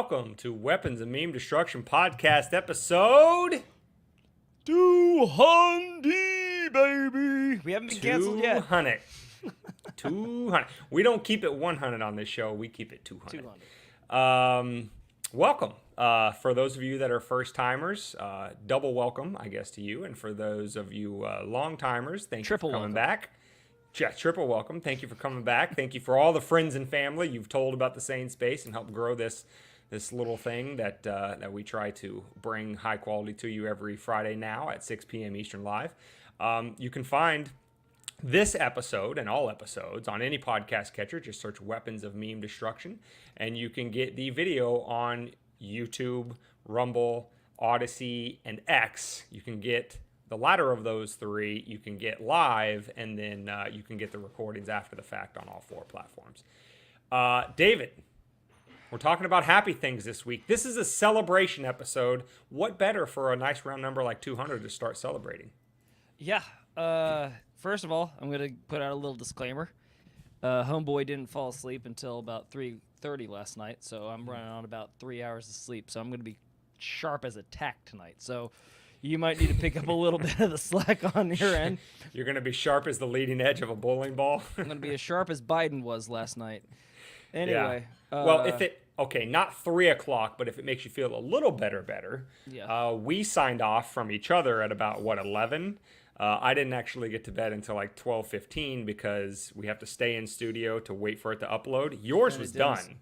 welcome to Weapons of Meme Destruction Podcast episode 200, baby. We haven't been canceled yet. 200. 200. We don't keep it 100 on this show. We keep it 200. 200. Welcome. For those of you that are first timers, double welcome, I guess, to you. And for those of you long timers, thank you for coming back. Yeah, triple welcome. Thank you for coming back. Thank you for all the friends and family you've told about the Sane Space and helped grow this little thing that we try to bring high quality to you every Friday now at 6 p.m. Eastern Live. You can find this episode and all episodes on any podcast catcher. Just search Weapons of Meme Destruction, and you can get the video on YouTube, Rumble, Odyssey, and X. You can get the latter of those three. You can get live, and then you can get the recordings after the fact on all four platforms. David, we're talking about happy things this week. This is a celebration episode. What better for a nice round number like 200 to start celebrating? Yeah. First of all, I'm going to put out a little disclaimer. Homeboy didn't fall asleep until about 3:30 last night, so I'm running on about 3 hours of sleep. So I'm going to be sharp as a tack tonight. So you might need to pick up a little bit of the slack on your end. You're going to be sharp as the leading edge of a bowling ball. I'm going to be as sharp as Biden was last night. Anyway. Yeah. Well, not 3 o'clock, but if it makes you feel a little better. Yeah. We signed off from each other at about, 11? I didn't actually get to bed until like 12:15 because we have to stay in studio to wait for it to upload. Yours was done.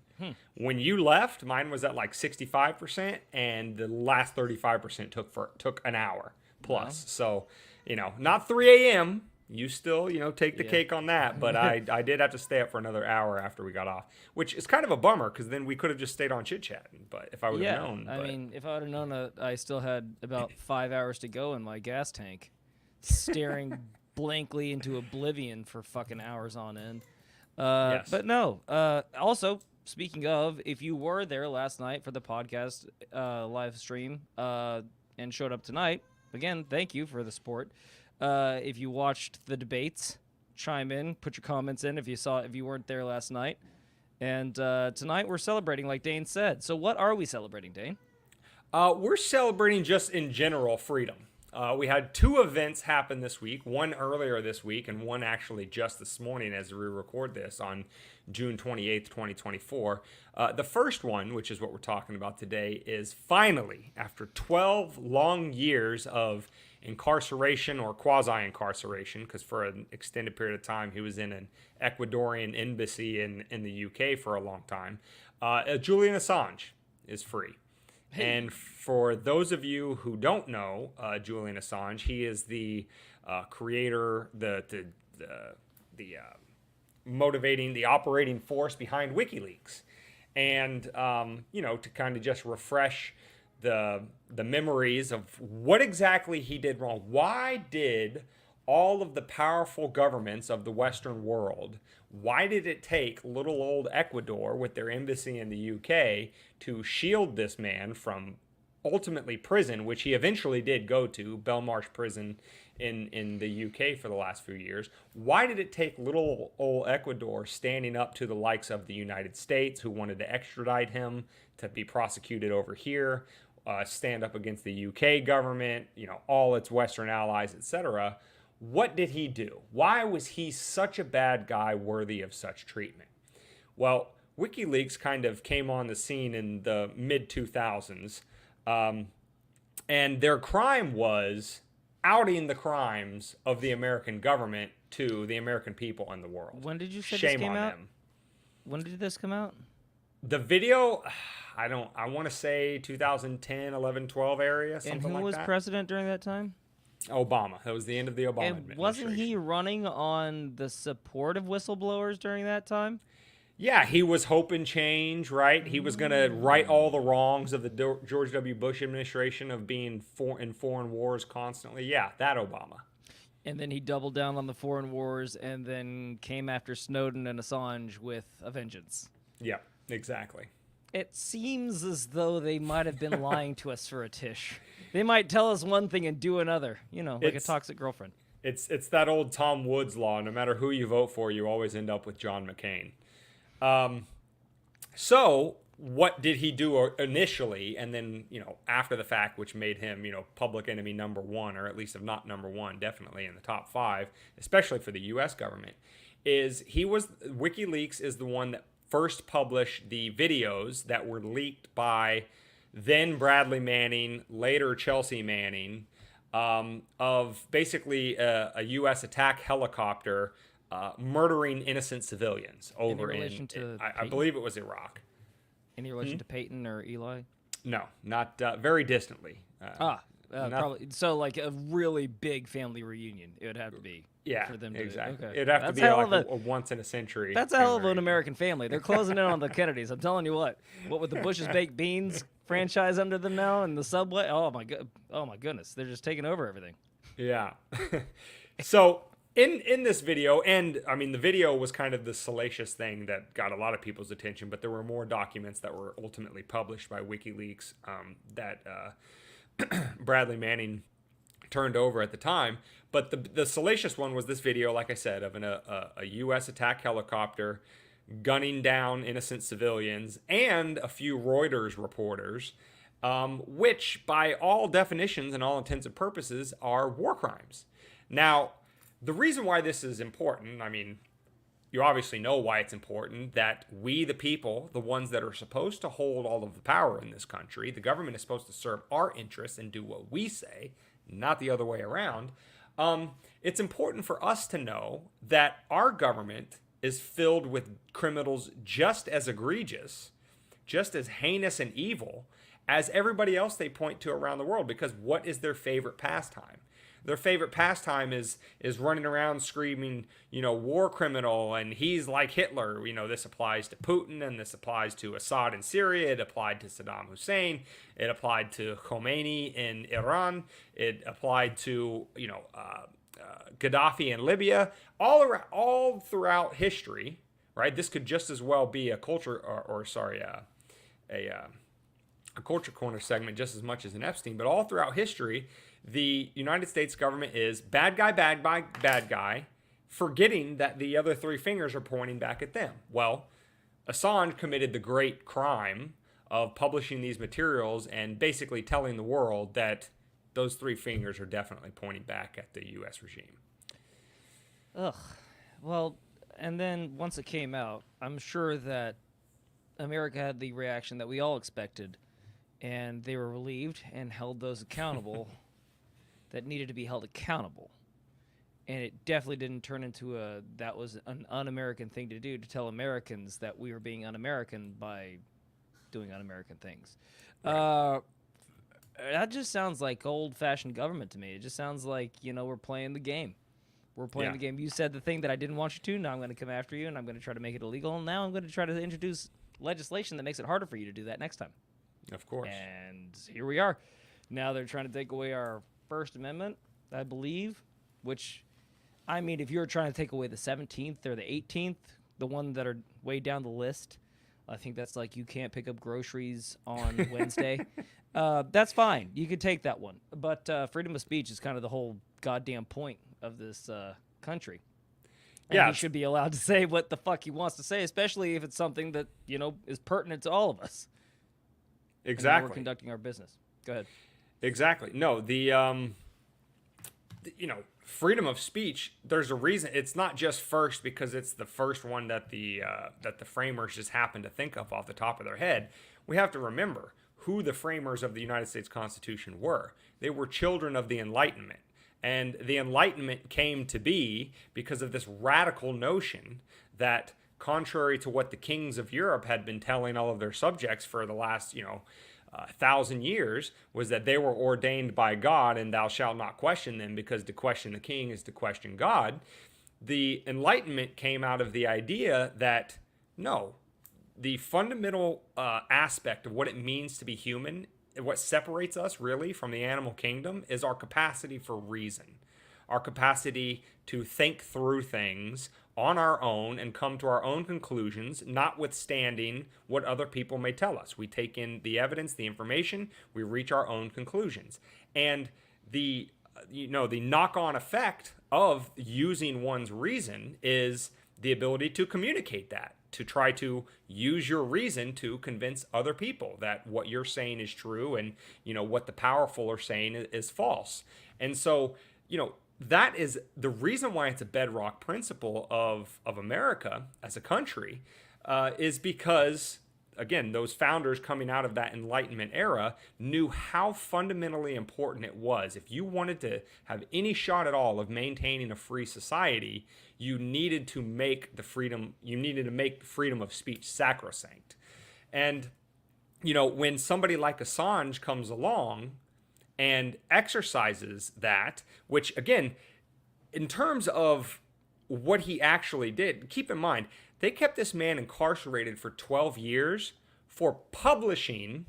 When you left, mine was at like 65%, and the last 35% took an hour plus. So, not 3 a.m. You still, take the cake on that. But I did have to stay up for another hour after we got off, which is kind of a bummer because then we could have just stayed on chit-chatting. But if I would have known. I mean, if I would have known that I still had about 5 hours to go in my gas tank, staring blankly into oblivion for fucking hours on end. Yes. But no. Also, speaking of, if you were there last night for the podcast live stream and showed up tonight, again, thank you for the support. If you watched the debates, chime in, put your comments in if you weren't there last night. And tonight we're celebrating, like Dane said. So what are we celebrating, Dane? We're celebrating just in general freedom. We had two events happen this week, one earlier this week and one actually just this morning as we record this on June 28th, 2024. The first one, which is what we're talking about today, is finally, after 12 long years of incarceration or quasi-incarceration, because for an extended period of time he was in an Ecuadorian embassy in the UK for a long time, Julian Assange is free. And for those of you who don't know Julian Assange, he is the creator, the motivating, the operating force behind WikiLeaks. And, to kind of just refresh the memories of what exactly he did wrong. Why did all of the powerful governments of the Western world, why did it take little old Ecuador with their embassy in the UK to shield this man from ultimately prison, which he eventually did go to, Belmarsh prison in the UK for the last few years? Why did it take little old Ecuador standing up to the likes of the United States, who wanted to extradite him to be prosecuted over here, stand up against the UK government, all its Western allies, etc.? What did he do? Why was he such a bad guy worthy of such treatment? Well, WikiLeaks kind of came on the scene in the mid-2000s, and their crime was outing the crimes of the American government to the American people and the world. When did you say Shame this came on out? them. When did this come out? The video, I want to say 2010, 11, 12 area, something like that. And who was president during that time? Obama. That was the end of the Obama administration. And wasn't he running on the support of whistleblowers during that time? Yeah, he was hoping change, right? He was going to right all the wrongs of the George W. Bush administration of being in foreign wars constantly. Yeah, that Obama. And then he doubled down on the foreign wars and then came after Snowden and Assange with a vengeance. Yeah, exactly. It seems as though they might have been lying to us for a tish. They might tell us one thing and do another, like a toxic girlfriend. It's that old Tom Woods law. No matter who you vote for, you always end up with John McCain. So what did he do initially, and then, after the fact, which made him, public enemy number one, or at least if not number one, definitely in the top five, especially for the U.S. government, is WikiLeaks is the one that first published the videos that were leaked by then Bradley Manning, later Chelsea Manning, of basically a U.S. attack helicopter murdering innocent civilians over I believe it was Iraq. Any relation to Peyton or Eli? No, not very distantly. Probably. So like a really big family reunion, it would have to be. Yeah, for them exactly. Okay. It'd have to be like a once in a century. That's a hell of an American family. They're closing in on the Kennedys. I'm telling you what. What with the Bush's Baked Beans franchise under them now and the Subway? Oh my goodness. They're just taking over everything. Yeah. So in this video, and I mean the video was kind of the salacious thing that got a lot of people's attention, but there were more documents that were ultimately published by WikiLeaks that Bradley Manning turned over at the time. But the salacious one was this video, like I said, of a U.S. attack helicopter gunning down innocent civilians and a few Reuters reporters, which by all definitions and all intents and purposes are war crimes. Now, the reason why this is important, I mean, you obviously know why it's important, that we, the people, the ones that are supposed to hold all of the power in this country, the government is supposed to serve our interests and do what we say, not the other way around. It's important for us to know that our government is filled with criminals just as egregious, just as heinous and evil as everybody else they point to around the world, because what is their favorite pastime? Their favorite pastime is running around screaming, war criminal, and he's like Hitler. This applies to Putin, and this applies to Assad in Syria. It applied to Saddam Hussein. It applied to Khomeini in Iran. It applied to, Gaddafi in Libya. All throughout history, right? This could just as well be a culture, a culture corner segment just as much as an Epstein, but all throughout history, the United States government is bad guy, forgetting that the other three fingers are pointing back at them. Well, Assange committed the great crime of publishing these materials and basically telling the world that those three fingers are definitely pointing back at the U.S. regime. Ugh. Well, and then once it came out, I'm sure that America had the reaction that we all expected, and they were relieved and held those accountable that needed to be held accountable. And it definitely didn't turn into that was an un-American thing to do, to tell Americans that we were being un-American by doing un-American things. Right. That just sounds like old-fashioned government to me. It just sounds like, we're playing the game. We're playing the game. You said the thing that I didn't want you to. Now I'm going to come after you, and I'm going to try to make it illegal. And now I'm going to try to introduce legislation that makes it harder for you to do that next time. Of course. And here we are. Now they're trying to take away our First Amendment, I believe, which, I mean, if you're trying to take away the 17th or the 18th, the one that are way down the list, I think that's like you can't pick up groceries on Wednesday. That's fine. You could take that one. But freedom of speech is kind of the whole goddamn point of this country. And he should be allowed to say what the fuck he wants to say, especially if it's something that, is pertinent to all of us. Exactly. We're conducting our business. Go ahead. Exactly. No, the freedom of speech, there's a reason. It's not just first because it's the first one that the framers just happened to think of off the top of their head. We have to remember who the framers of the United States Constitution were. They were children of the Enlightenment. And the Enlightenment came to be because of this radical notion that, contrary to what the kings of Europe had been telling all of their subjects for the last, 1,000 years, was that they were ordained by God and thou shalt not question them, because to question the king is to question God. The Enlightenment came out of the idea that, no, the fundamental aspect of what it means to be human, what separates us really from the animal kingdom, is our capacity for reason, our capacity to think through things on our own and come to our own conclusions, notwithstanding what other people may tell us. We take in the evidence, the information, we reach our own conclusions. And the knock-on effect of using one's reason is the ability to communicate that to try to use your reason to convince other people that what you're saying is true and, what the powerful are saying is false. And so, that is the reason why it's a bedrock principle of America as a country, is because, again, those founders coming out of that Enlightenment era knew how fundamentally important it was. If you wanted to have any shot at all of maintaining a free society, you needed to make freedom of speech sacrosanct. And, when somebody like Assange comes along and exercises that, which, again, in terms of what he actually did, keep in mind, they kept this man incarcerated for 12 years for publishing.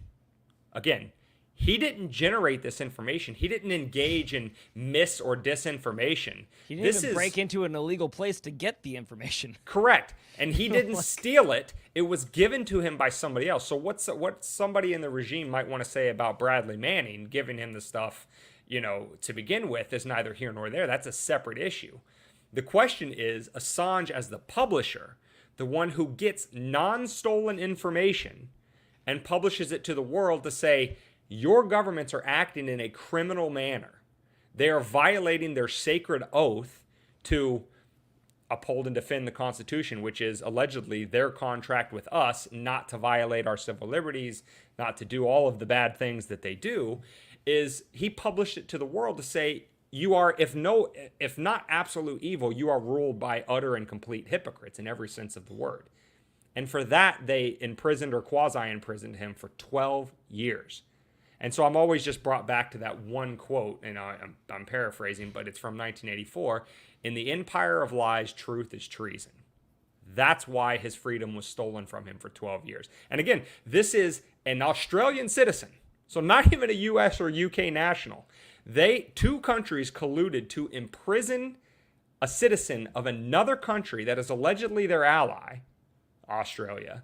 Again, he didn't generate this information. He didn't engage in mis or disinformation. He didn't even break into an illegal place to get the information. Correct. And he didn't steal it. It was given to him by somebody else. So what somebody in the regime might want to say about Bradley Manning giving him the stuff, to begin with, is neither here nor there. That's a separate issue. The question is, Assange as the publisher, the one who gets non-stolen information and publishes it to the world to say, your governments are acting in a criminal manner. They are violating their sacred oath to uphold and defend the Constitution, which is allegedly their contract with us not to violate our civil liberties, not to do all of the bad things that they do, is he published it to the world to say, you are, if not absolute evil, you are ruled by utter and complete hypocrites in every sense of the word. And for that, they imprisoned or quasi-imprisoned him for 12 years. And so I'm always just brought back to that one quote, and I'm paraphrasing, but it's from 1984. In the empire of lies, truth is treason. That's why his freedom was stolen from him for 12 years. And again, this is an Australian citizen, so not even a US or UK national. Two countries colluded to imprison a citizen of another country that is allegedly their ally, Australia,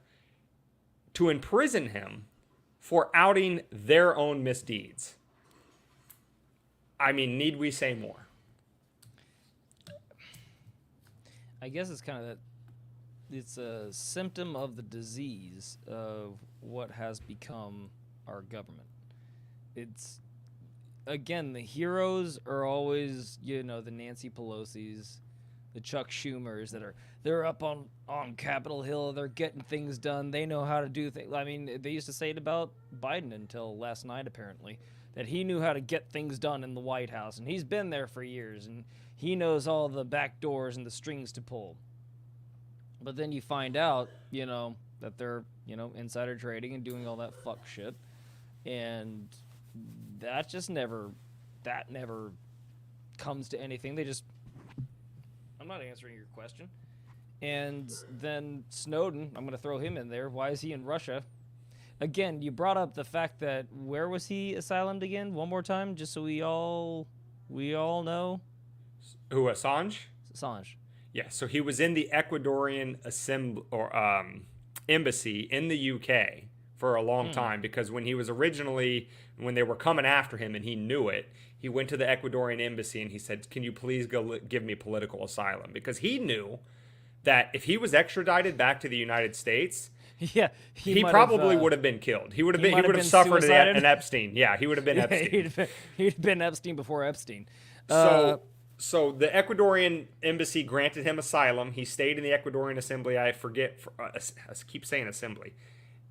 to imprison him for outing their own misdeeds. I mean, need we say more? I guess it's kind of that. It's a symptom of the disease of what has become our government. It's, again, the heroes are always, the Nancy Pelosi's, the Chuck Schumers they're up on Capitol Hill, they're getting things done, they know how to do things. I mean, they used to say it about Biden until last night, apparently, that he knew how to get things done in the White House, and he's been there for years, and he knows all the back doors and the strings to pull. But then you find out, that they're, insider trading and doing all that fuck shit, and that never comes to anything. I'm not answering your question. And then Snowden, I'm going to throw him in there. Why is he in Russia? Again, you brought up the fact that, where was he asylumed again? One more time, just so we all know. Who, Assange? Assange. Yeah, so he was in the Ecuadorian embassy in the UK for a long time, because when they were coming after him and he knew it, he went to the Ecuadorian embassy and he said, can you please go give me political asylum? Because he knew that if he was extradited back to the United States, he probably would have been killed. He would have suffered an Epstein. Yeah, he would have been Epstein. He'd been Epstein before Epstein. So the Ecuadorian embassy granted him asylum. He stayed in the Ecuadorian assembly. I keep saying assembly.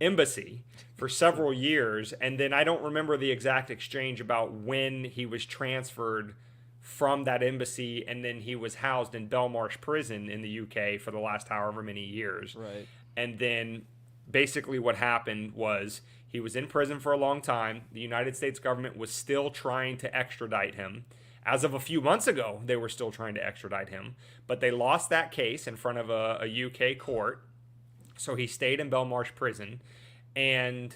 Embassy for several years, and then I don't remember the exact exchange about when he was transferred from that embassy, and then he was housed in Belmarsh prison in the UK for the last however many years. Right. And then basically what happened was he was in prison for a long time. The United States government was still trying to extradite him. As of a few months ago, they were still trying to extradite him, but they lost that case in front of a UK court. So he stayed in Belmarsh prison, and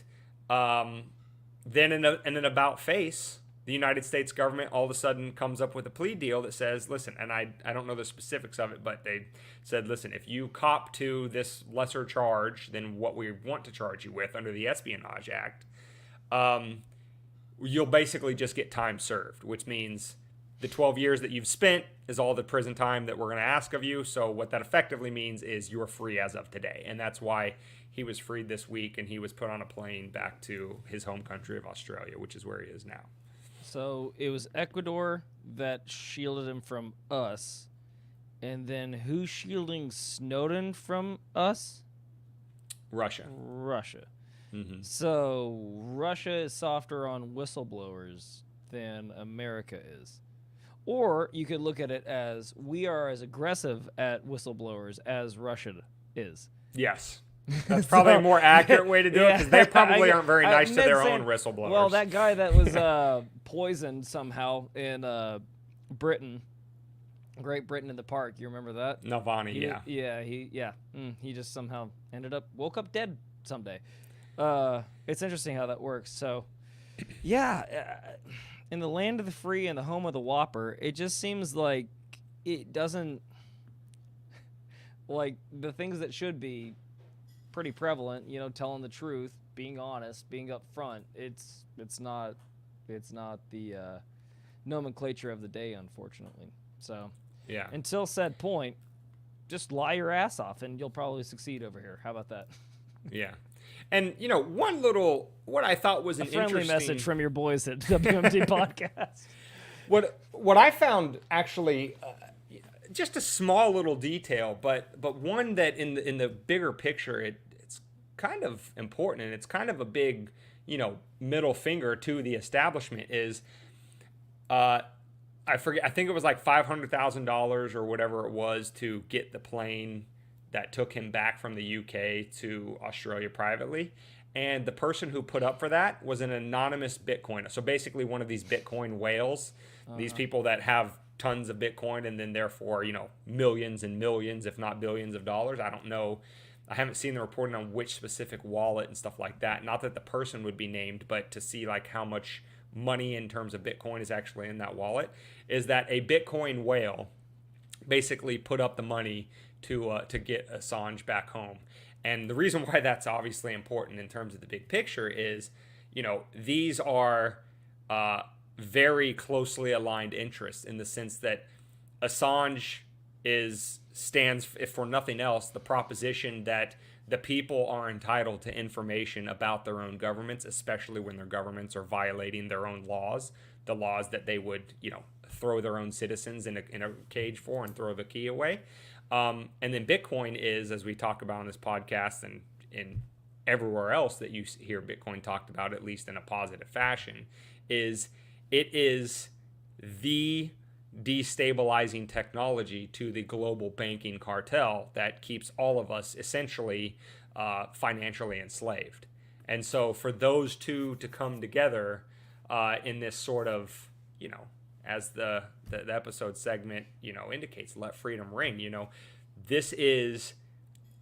then in an about face, the United States government all of a sudden comes up with a plea deal that says, listen, and I don't know the specifics of it, but they said, listen, if you cop to this lesser charge than what we want to charge you with under the Espionage Act, you'll basically just get time served, which means the 12 years that you've spent is all the prison time that we're going to ask of you. So what that effectively means is you're free as of today. And that's why he was freed this week, and he was put on a plane back to his home country of Australia, which is where he is now. So it was Ecuador that shielded him from us. And then who's shielding Snowden from us? Russia. Russia. Mm-hmm. So Russia is softer on whistleblowers than America is. Or you could look at it as we are as aggressive at whistleblowers as Russia is. Yes. That's probably a more accurate way to do it, because they probably aren't very nice to their own whistleblowers. Well, that guy that was poisoned somehow in Britain, Great Britain in the park, you remember that? Navalny, He just somehow woke up dead someday. It's interesting how that works. So, in the land of the free and the home of the Whopper, it just seems like it doesn't, like the things that should be pretty prevalent, telling the truth, being honest, being upfront. It's not the nomenclature of the day, unfortunately. So, yeah. Until said point, just lie your ass off, and you'll probably succeed over here. How about that? Yeah. And, what I thought was an friendly interesting message from your boys at WMD Podcast. What I found actually, just a small little detail, but one that in the bigger picture, it's kind of important, and it's kind of a big, middle finger to the establishment is, I forget, I think it was like $500,000 or whatever it was to get the plane that took him back from the UK to Australia privately. And the person who put up for that was an anonymous Bitcoiner. So basically one of these Bitcoin whales, these people that have tons of Bitcoin and then therefore, millions and millions, if not billions of dollars. I don't know. I haven't seen the reporting on which specific wallet and stuff like that. Not that the person would be named, but to see like how much money in terms of Bitcoin is actually in that wallet, is that a Bitcoin whale basically put up the money to get Assange back home. And the reason why that's obviously important in terms of the big picture is, these are very closely aligned interests in the sense that Assange stands, if for nothing else, the proposition that the people are entitled to information about their own governments, especially when their governments are violating their own laws, the laws that they would, throw their own citizens in a cage for and throw the key away. And then Bitcoin is, as we talk about on this podcast and in everywhere else that you hear Bitcoin talked about, at least in a positive fashion, it is the destabilizing technology to the global banking cartel that keeps all of us essentially financially enslaved. And so for those two to come together in this sort of, as the episode segment, indicates, let freedom ring, this is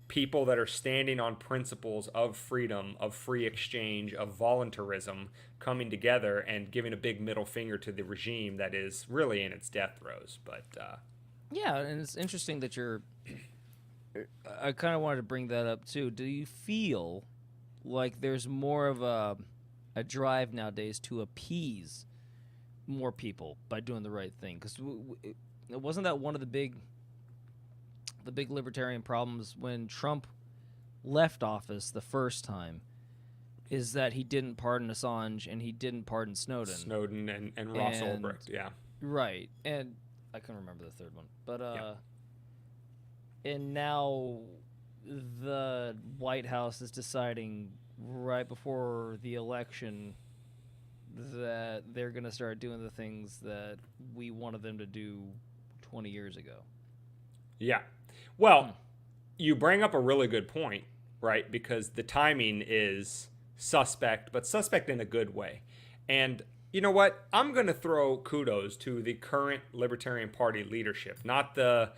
people that are standing on principles of freedom, of free exchange, of voluntarism, coming together and giving a big middle finger to the regime that is really in its death throes. But yeah, and it's interesting that I kind of wanted to bring that up too. Do you feel like there's more of a drive nowadays to appease more people by doing the right thing? Because wasn't that one of the big libertarian problems when Trump left office the first time, is that he didn't pardon Assange and he didn't pardon Snowden and Ross Ulbricht, yeah. Right. And I couldn't remember the third one. But and now the White House is deciding right before the election that they're going to start doing the things that we wanted them to do 20 years ago. Yeah. Well, you bring up a really good point, right? Because the timing is suspect, but suspect in a good way. And you know what? I'm going to throw kudos to the current Libertarian Party leadership, not the,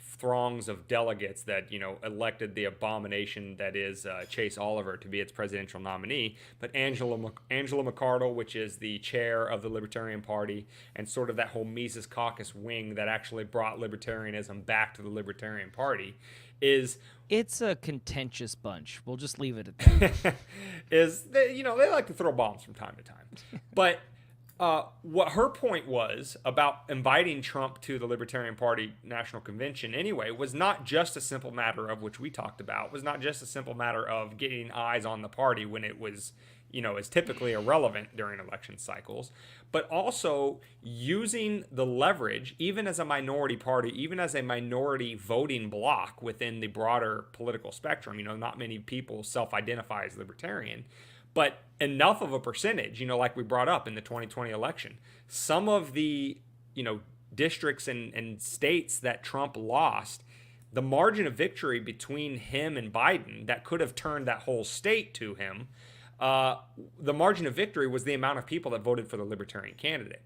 throngs of delegates that, elected the abomination that is Chase Oliver to be its presidential nominee, but Angela McArdle, which is the chair of the Libertarian Party, and sort of that whole Mises Caucus wing that actually brought libertarianism back to the Libertarian Party, it's a contentious bunch. We'll just leave it at that. they like to throw bombs from time to time. But what her point was about inviting Trump to the Libertarian Party National Convention anyway was not just a simple matter of, which we talked about, was not just a simple matter of getting eyes on the party when it was, is typically irrelevant during election cycles, but also using the leverage, even as a minority party, even as a minority voting bloc within the broader political spectrum. Not many people self-identify as libertarian, but enough of a percentage, like we brought up in the 2020 election. Some of the, districts and states that Trump lost, the margin of victory between him and Biden that could have turned that whole state to him, the margin of victory was the amount of people that voted for the Libertarian candidate.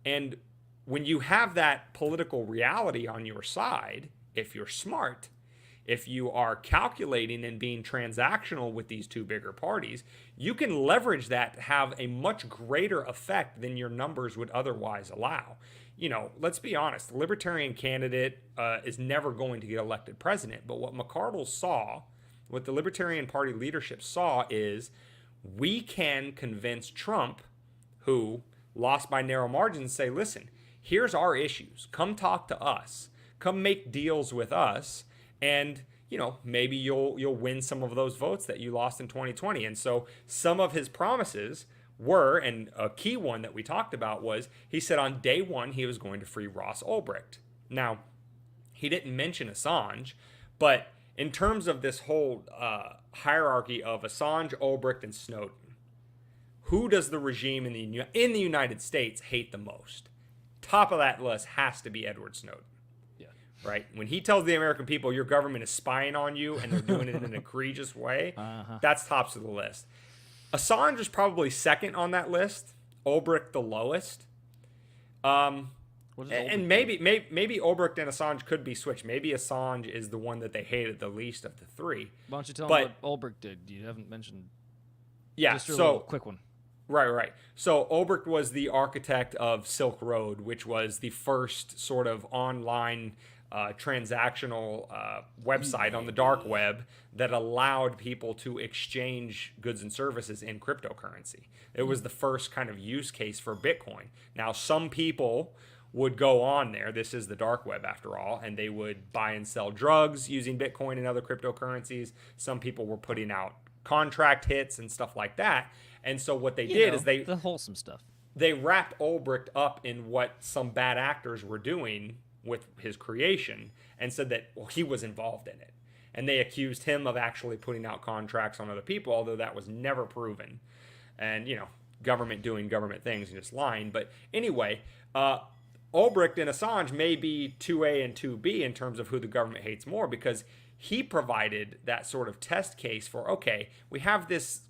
And when you have that political reality on your side, if you're smart, if you are calculating and being transactional with these two bigger parties, you can leverage that to have a much greater effect than your numbers would otherwise allow. Let's be honest, the Libertarian candidate is never going to get elected president. But what McCardle saw, what the Libertarian Party leadership saw, is we can convince Trump, who lost by narrow margins, say, listen, here's our issues. Come talk to us. Come make deals with us. And, maybe you'll win some of those votes that you lost in 2020. And so some of his promises were, and a key one that we talked about was, he said on day one he was going to free Ross Ulbricht. Now, he didn't mention Assange, but in terms of this whole hierarchy of Assange, Ulbricht, and Snowden, who does the regime in the United States hate the most? Top of that list has to be Edward Snowden. Right? When he tells the American people your government is spying on you and they're doing it in an egregious way, that's tops of the list. Assange is probably second on that list. Ulbricht the lowest. And maybe Ulbricht and Assange could be switched. Maybe Assange is the one that they hated the least of the three. Why don't you tell me what Ulbricht did? You haven't mentioned. Yeah, just a little quick one. Right. So Ulbricht was the architect of Silk Road, which was the first sort of online transactional website on the dark web that allowed people to exchange goods and services in cryptocurrency. It was the first kind of use case for Bitcoin. Now, some people would go on there, this is the dark web after all, and they would buy and sell drugs using Bitcoin and other cryptocurrencies. Some people were putting out contract hits and stuff like that. And so what they did is the wholesome stuff. They wrapped Ulbricht up in what some bad actors were doing with his creation and said that, well, he was involved in it. And they accused him of actually putting out contracts on other people, although that was never proven. And, government doing government things and just lying. But anyway, Ulbricht and Assange may be 2A and 2B in terms of who the government hates more, because he provided that sort of test case for, okay, we have this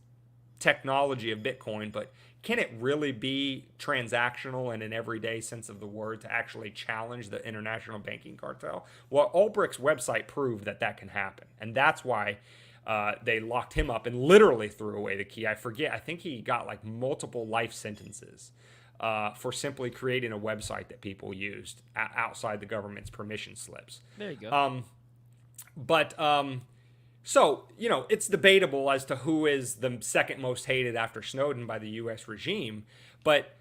technology of Bitcoin, but can it really be transactional in an everyday sense of the word to actually challenge the international banking cartel? Well, Ulbricht's website proved that can happen. And that's why they locked him up and literally threw away the key. I think he got like multiple life sentences for simply creating a website that people used outside the government's permission slips. There you go. So, it's debatable as to who is the second most hated after Snowden by the U.S. regime. But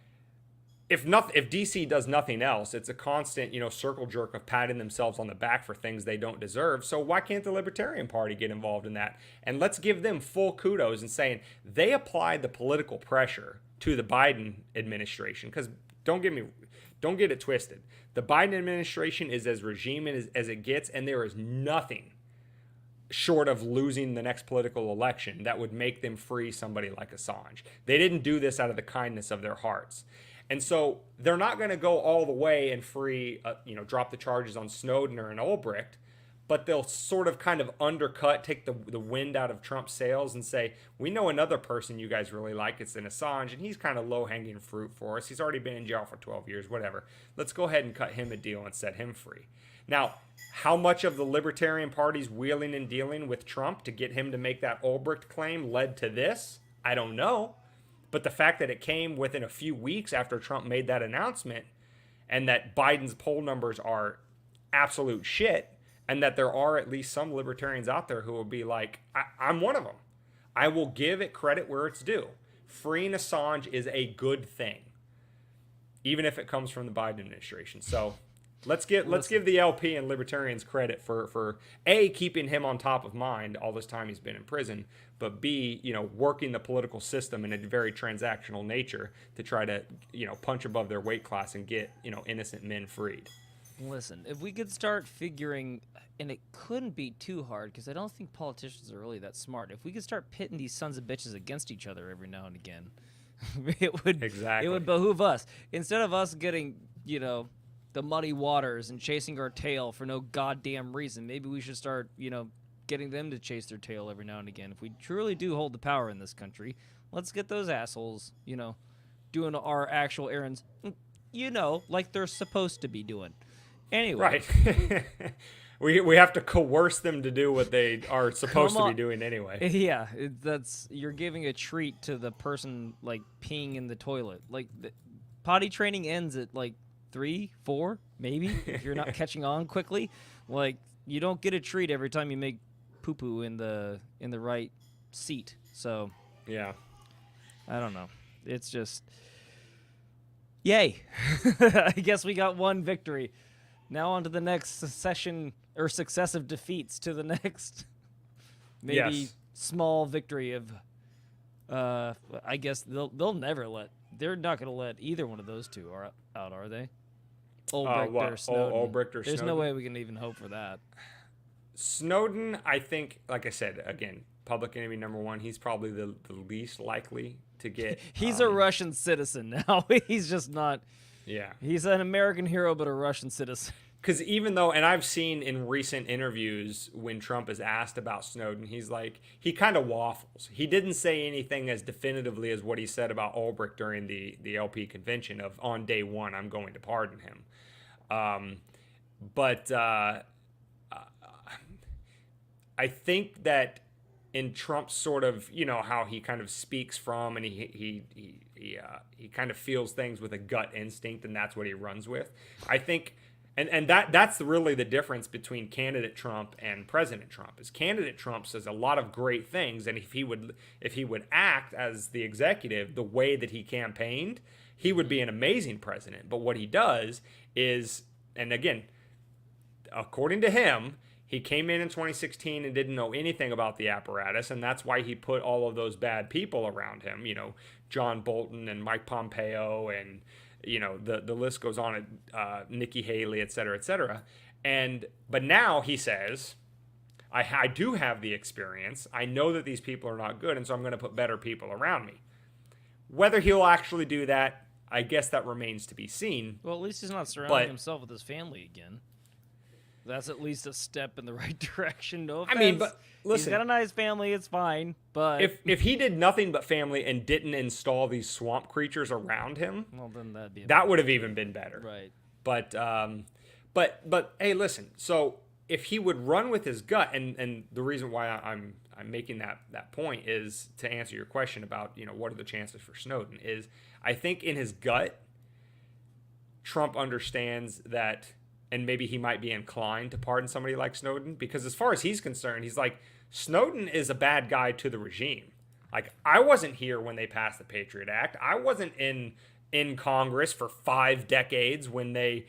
if D.C. does nothing else, it's a constant, circle jerk of patting themselves on the back for things they don't deserve. So why can't the Libertarian Party get involved in that? And let's give them full kudos in saying they applied the political pressure to the Biden administration. Because don't get it twisted. The Biden administration is as regime as it gets, and there is nothing short of losing the next political election that would make them free somebody like Assange. They didn't do this out of the kindness of their hearts. And so they're not going to go all the way and free, drop the charges on Snowden or an Ulbricht, but they'll sort of kind of undercut, take the wind out of Trump's sails and say, we know another person you guys really like, it's an Assange, and he's kind of low-hanging fruit for us. He's already been in jail for 12 years, whatever. Let's go ahead and cut him a deal and set him free. Now, how much of the Libertarian Party's wheeling and dealing with Trump to get him to make that Ulbricht claim led to this? I don't know. But the fact that it came within a few weeks after Trump made that announcement, and that Biden's poll numbers are absolute shit, and that there are at least some libertarians out there who will be like, I'm one of them. I will give it credit where it's due. Freeing Assange is a good thing. even if it comes from the Biden administration. So let's give the LP and libertarians credit for A, keeping him on top of mind all this time he's been in prison, but B, working the political system in a very transactional nature to try to, punch above their weight class and get, innocent men freed. Listen, if we could start figuring, and it couldn't be too hard because I don't think politicians are really that smart. If we could start pitting these sons of bitches against each other every now and again, it would behoove us, instead of us getting, the muddy waters and chasing our tail for no goddamn reason. Maybe we should start, getting them to chase their tail every now and again. If we truly do hold the power in this country, let's get those assholes, doing our actual errands, like they're supposed to be doing. Anyway. Right. we have to coerce them to do what they are supposed to be doing anyway. Yeah, you're giving a treat to the person, like, peeing in the toilet. Like, potty training ends at, like, 3, 4, maybe, if you're not catching on quickly. Like, you don't get a treat every time you make poo-poo in the right seat. So, yeah. I don't know. It's just, yay. I guess we got one victory. Now on to the next session, or successive defeats to the next, maybe small victory of, I guess they'll never they're not going to let either one of those two out, are they? Ulbricht or Snowden. Ulbricht or There's Snowden? no way we can even hope for that. Snowden, I think, like I said, again, public enemy number one, he's probably the least likely to get. He's a Russian citizen now. He's just not. Yeah. He's an American hero, but a Russian citizen. Because even though, and I've seen in recent interviews when Trump is asked about Snowden, he's like, he kind of waffles. He didn't say anything as definitively as what he said about Ulbricht during the LP convention of, on day one, I'm going to pardon him. But I think that in Trump's sort of, how he kind of speaks from, and he kind of feels things with a gut instinct, and that's what he runs with. I think, and that's really the difference between candidate Trump and President Trump. Is candidate Trump says a lot of great things, and if he would act as the executive the way that he campaigned, he would be an amazing president. But what he does is, and again, according to him, he came in 2016 and didn't know anything about the apparatus, and that's why he put all of those bad people around him, John Bolton and Mike Pompeo, and, the list goes on, Nikki Haley, et cetera, et cetera. But now he says, I do have the experience. I know that these people are not good, and so I'm going to put better people around me. Whether he'll actually do that, I guess that remains to be seen. Well, at least he's not surrounding himself with his family again. That's at least a step in the right direction. No offense. I mean, but listen, he's got a nice family. It's fine. But if he did nothing but family and didn't install these swamp creatures around him, well, then that would have even been better. Right. But hey, listen. So if he would run with his gut, and the reason why I'm making that point is to answer your question about what are the chances for Snowden, is I think in his gut, Trump understands that. And maybe he might be inclined to pardon somebody like Snowden, because as far as he's concerned, he's like, Snowden is a bad guy to the regime. Like, I wasn't here when they passed the Patriot Act. I wasn't in Congress for 5 decades when they,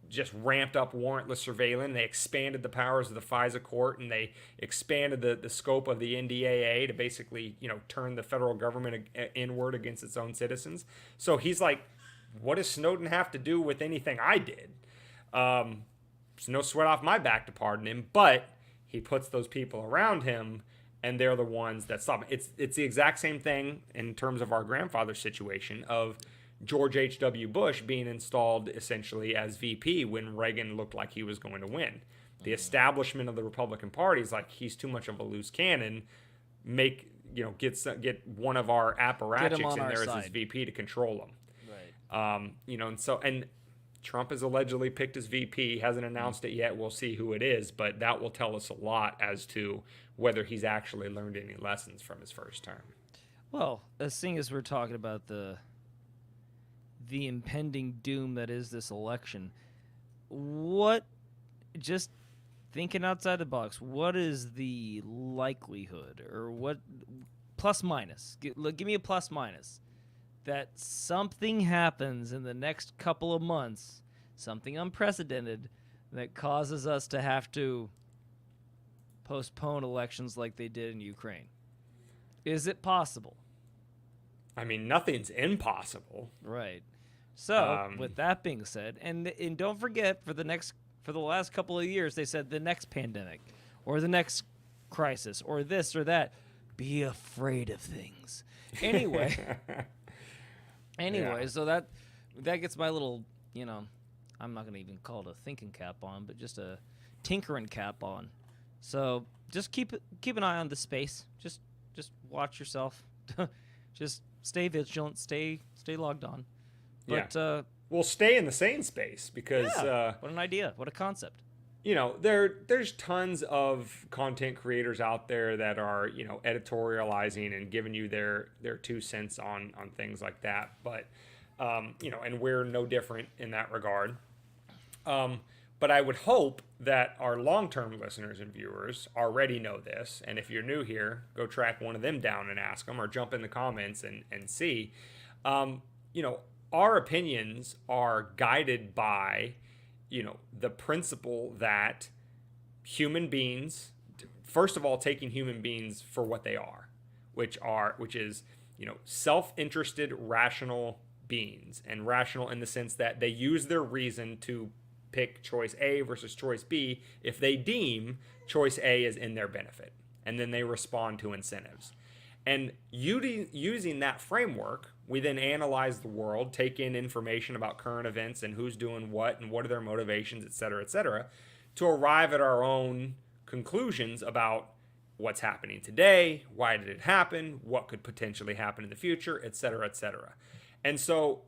just ramped up warrantless surveillance. They expanded the powers of the FISA court, and they expanded the scope of the NDAA to basically, turn the federal government inward against its own citizens. So he's like, what does Snowden have to do with anything I did? There's no sweat off my back to pardon him, but he puts those people around him, and they're the ones that stop him. It's the exact same thing in terms of our grandfather situation of George H.W. Bush being installed essentially as VP when Reagan looked like he was going to win. The establishment of the Republican Party is like, he's too much of a loose cannon. Get one of our apparatchiks in there as his VP to control him. Right. And Trump has allegedly picked his VP, hasn't announced it yet. We'll see who it is, but that will tell us a lot as to whether he's actually learned any lessons from his first term. Well, seeing as we're talking about the impending doom that is this election, just thinking outside the box, what is the likelihood, or what plus minus? Give me a plus minus that something happens in the next couple of months, something unprecedented, that causes us to have to postpone elections like they did in Ukraine? Is it possible? I mean, nothing's impossible. Right. So, with that being said, and don't forget, for the last couple of years, they said the next pandemic or the next crisis or this or that. Be afraid of things. Anyway. Yeah. So that gets my little, I'm not going to even call it a thinking cap on, but just a tinkering cap on. So just keep an eye on the space. Just watch yourself. Just stay vigilant. Stay logged on. But we'll stay in the sane space because what an idea. What a concept. There's tons of content creators out there that are, editorializing and giving you their 2 cents on things like that. But, and we're no different in that regard. But I would hope that our long-term listeners and viewers already know this. And if you're new here, go track one of them down and ask them, or jump in the comments and see. Our opinions are guided by, the principle that human beings, first of all, taking human beings for what they are, which is, self-interested, rational beings, and rational in the sense that they use their reason to pick choice A versus choice B if they deem choice A is in their benefit, and then they respond to incentives. And using that framework, we then analyze the world, take in information about current events and who's doing what and what are their motivations, et cetera, to arrive at our own conclusions about what's happening today, why did it happen, what could potentially happen in the future, et cetera, et cetera. And so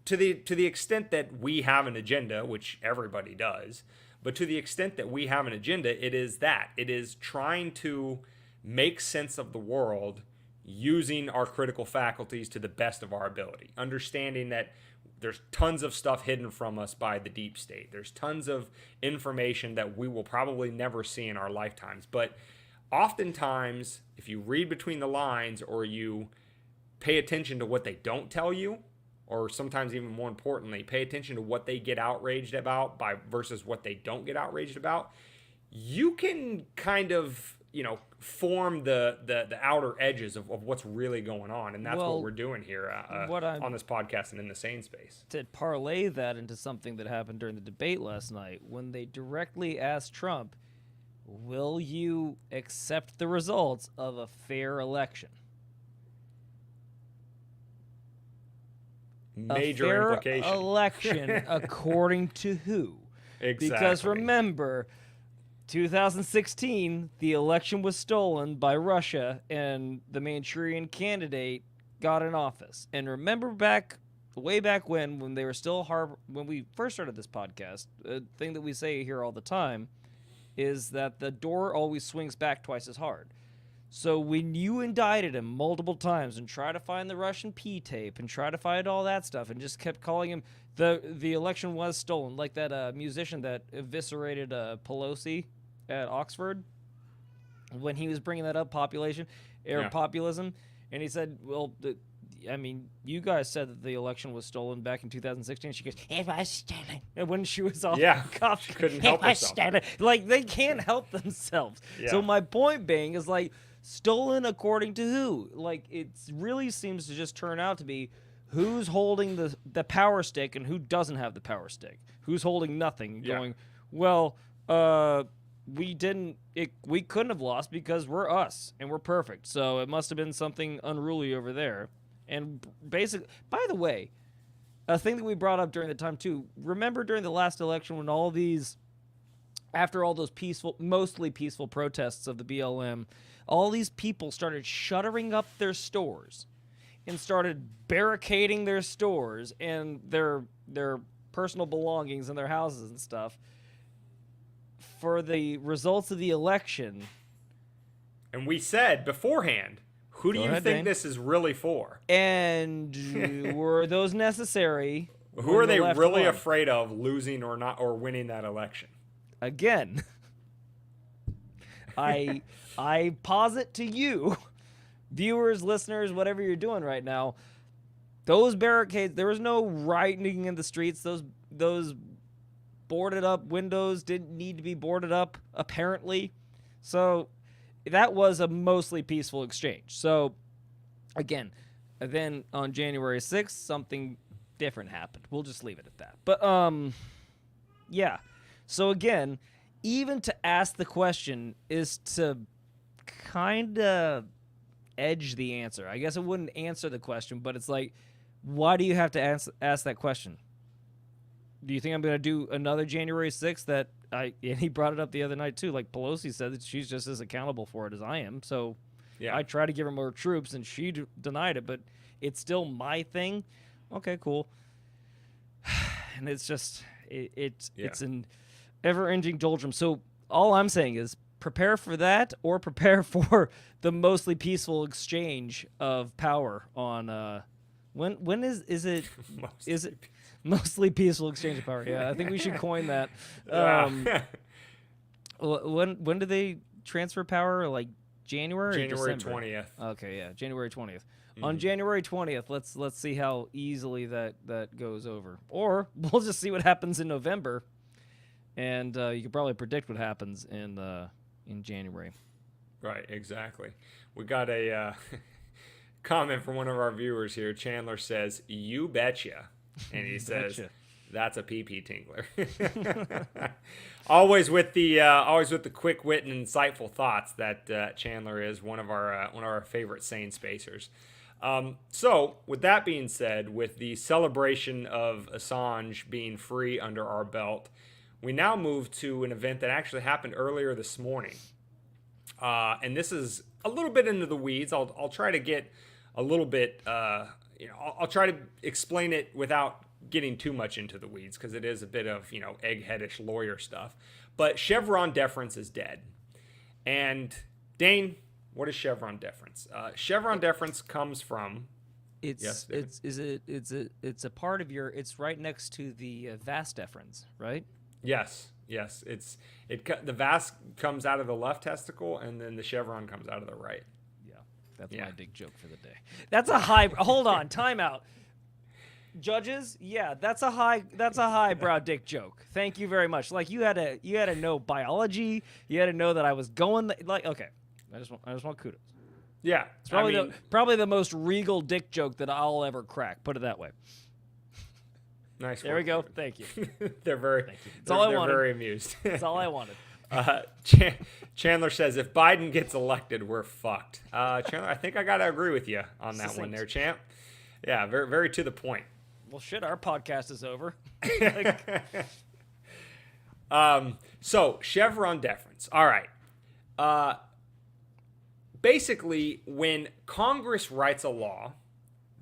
to the extent that we have an agenda, which everybody does, but to the extent that we have an agenda, it is trying to make sense of the world using our critical faculties to the best of our ability, understanding that there's tons of stuff hidden from us by the deep state. There's tons of information that we will probably never see in our lifetimes. But oftentimes, if you read between the lines or you pay attention to what they don't tell you, or sometimes even more importantly, pay attention to what they get outraged about versus what they don't get outraged about, you can kind of, form the outer edges of what's really going on. And that's what we're doing here on this podcast and in the sane space. To parlay that into something that happened during the debate last night, when they directly asked Trump, will you accept the results of a fair election? Major a fair implication. Election according to who? Exactly. Because remember, 2016, the election was stolen by Russia, and the Manchurian candidate got in office. And remember way back when they were still when we first started this podcast, a thing that we say here all the time is that the door always swings back twice as hard. So when you indicted him multiple times and try to find the Russian P-tape and try to find all that stuff and just kept calling him, the election was stolen, like that musician that eviscerated Pelosi at Oxford when he was bringing that up, populism, and he said, well, you guys said that the election was stolen back in 2016. She goes, it was stolen. And when she was off cuff, she couldn't help herself. Like, they can't help themselves. Yeah. So my point being is, like, stolen according to who? Like, it really seems to just turn out to be who's holding the power stick and who doesn't have the power stick. Who's holding nothing, going, well, we couldn't have lost because we're us and we're perfect. So it must have been something unruly over there. And basically, by the way, a thing that we brought up during the time too, remember during the last election when after all those mostly peaceful protests of the BLM, all these people started shuttering up their stores and started barricading their stores and their personal belongings and their houses and stuff for the results of the election. And we said beforehand, who do you think this is really for? And were those necessary? Who are they really afraid of losing or winning that election? Again, I posit to you, viewers, listeners, whatever you're doing right now, Those barricades, there was no rioting in the streets. Those boarded up windows didn't need to be boarded up, apparently. So that was a mostly peaceful exchange. So again, then on January 6th, something different happened. We'll just leave it at that. But yeah. So again, even to ask the question is to kind of edge the answer. I guess it wouldn't answer the question, but it's like, why do you have to ask that question? Do you think I'm going to do another January 6th that and he brought it up the other night too, like Pelosi said that she's just as accountable for it as I am. So yeah. I try to give her more troops and she denied it, but it's still my thing. Okay, cool. And it's just, it's an ever-ending doldrum. So all I'm saying is prepare for that or prepare for the mostly peaceful exchange of power on when is it mostly peaceful exchange of power? Yeah, I think we should coin that. When do they transfer power? Like January? January or December? 20th. Okay, yeah, January 20th. Mm-hmm. On January 20th, let's see how easily that goes over. Or we'll just see what happens in November, and you can probably predict what happens in January. Right, exactly. We got a comment from one of our viewers here. Chandler says, "You betcha," and he says, "That's a pee-pee tingler." always with the quick wit and insightful thoughts that Chandler is one of our favorite sane spacers. So with that being said, with the celebration of Assange being free under our belt, we now move to an event that actually happened earlier this morning. And this is a little bit into the weeds. I'll try to get a little bit, I'll try to explain it without getting too much into the weeds because it is a bit of, eggheadish lawyer stuff. But Chevron deference is dead. And Dane, what is Chevron deference? Chevron deference comes from. It's a part of it's right next to the vas deferens, right? Yes. The vas comes out of the left testicle, and then the chevron comes out of the right. Yeah, that's my dick joke for the day. That's a high. Hold on, timeout. Judges, yeah, that's a highbrow dick joke. Thank you very much. Like you had to know biology. You had to know that I was going okay. I just want kudos. Yeah, it's probably the most regal dick joke that I'll ever crack. Put it that way. Nice. There we go. Thank you. They're very. Thank you. That's all I wanted. They're very amused. That's all I wanted. Chandler says, if Biden gets elected, we're fucked. Chandler, I think I gotta agree with you on that one there, champ. Yeah, very, very to the point. Well, shit, our podcast is over. So Chevron deference. All right. Basically, when Congress writes a law,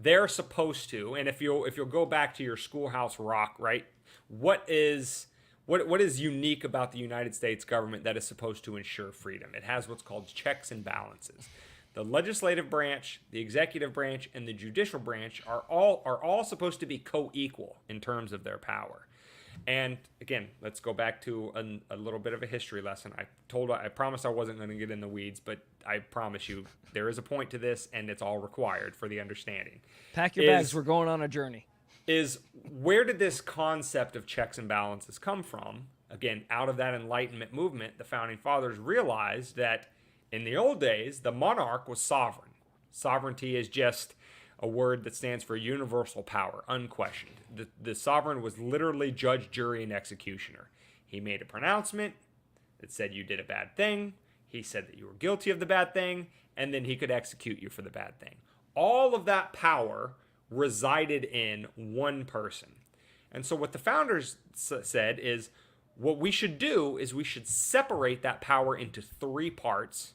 they're supposed to, and if you'll go back to your Schoolhouse Rock, right? What is unique about the United States government that is supposed to ensure freedom? It has what's called checks and balances. The legislative branch, the executive branch, and the judicial branch are all supposed to be co-equal in terms of their power. And again, let's go back to a little bit of a history lesson. I promised I wasn't going to get in the weeds, but I promise you there is a point to this, and it's all required for the understanding. Pack your bags. We're going on a journey. Where did this concept of checks and balances come from? Again, out of that Enlightenment movement, the Founding Fathers realized that in the old days, the monarch was sovereign. Sovereignty is just a word that stands for universal power, unquestioned. The sovereign was literally judge, jury, and executioner. He made a pronouncement that said you did a bad thing. He said that you were guilty of the bad thing, and then he could execute you for the bad thing. All of that power resided in one person. And so what the founders said is, what we should do is we should separate that power into three parts: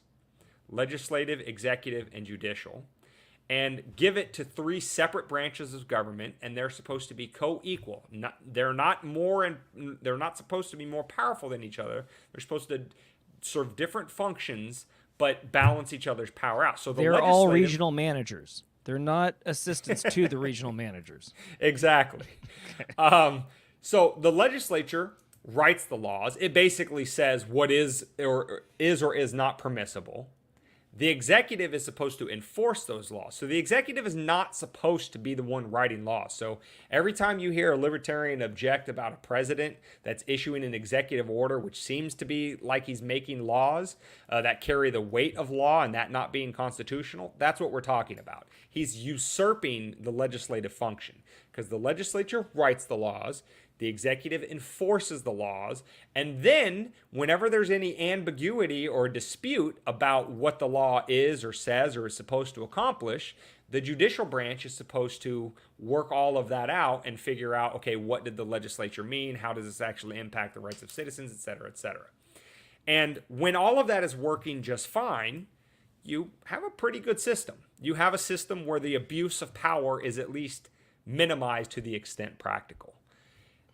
legislative, executive, and judicial, and give it to three separate branches of government, and they're supposed to be co-equal. They're not supposed to be more powerful than each other. They're supposed to serve different functions, but balance each other's power out. So they're all regional managers. They're not assistants to the regional managers. Exactly. Okay. So the legislature writes the laws. It basically says what is or is not permissible. The executive is supposed to enforce those laws. So the executive is not supposed to be the one writing laws. So every time you hear a libertarian object about a president that's issuing an executive order, which seems to be like he's making laws that carry the weight of law and that not being constitutional, that's what we're talking about. He's usurping the legislative function because the legislature writes the laws. The executive enforces the laws, and then whenever there's any ambiguity or dispute about what the law is or says or is supposed to accomplish, the judicial branch is supposed to work all of that out and figure out, okay, what did the legislature mean? How does this actually impact the rights of citizens, et cetera, et cetera. And when all of that is working just fine, you have a pretty good system. You have a system where the abuse of power is at least minimized to the extent practical.